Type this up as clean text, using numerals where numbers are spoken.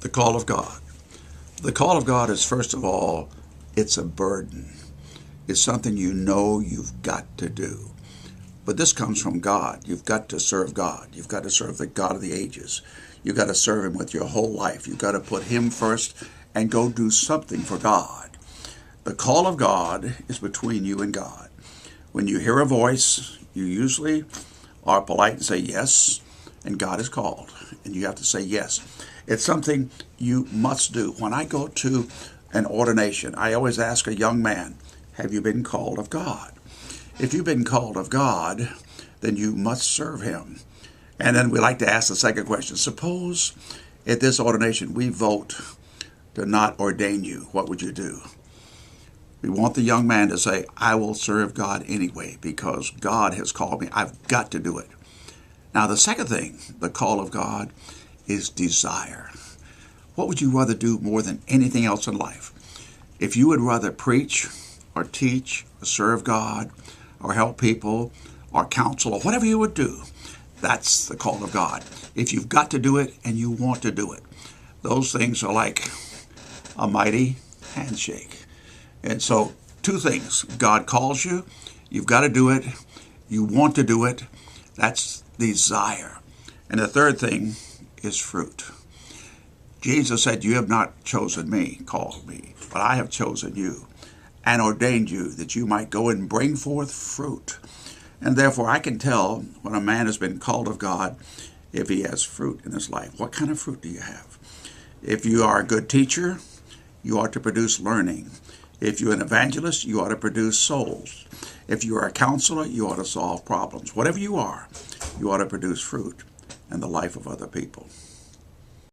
The call of God. The call of God is, first of all, it's a burden. It's something you know you've got to do. But this comes from God. You've got to serve God. You've got to serve the God of the ages. You've got to serve Him with your whole life. You've got to put Him first and go do something for God. The call of God is between you and God. When you hear a voice, you usually are polite and say yes, and God is called, and you have to say yes. It's something you must do. When I go to an ordination, I always ask a young man, have you been called of God? If you've been called of God, then you must serve Him. And then we like to ask the second question. Suppose at this ordination we vote to not ordain you. What would you do? We want the young man to say, I will serve God anyway because God has called me. I've got to do it. Now the second thing, the call of God, is desire. What would you rather do more than anything else in life? If you would rather preach or teach or serve God or help people or counsel or whatever you would do, that's the call of God. If you've got to do it and you want to do it, those things are like a mighty handshake. And so two things. God calls you. You've got to do it. You want to do it. That's desire. And the third thing is fruit. Jesus said, you have not chosen me, called me, but I have chosen you and ordained you that you might go and bring forth fruit. And therefore I can tell when a man has been called of God if he has fruit in his life. What kind of fruit do you have? If you are a good teacher, you ought to produce learning. If you're an evangelist, you ought to produce souls. If you are a counselor, you ought to solve problems. Whatever you are, you ought to produce fruit in the life of other people.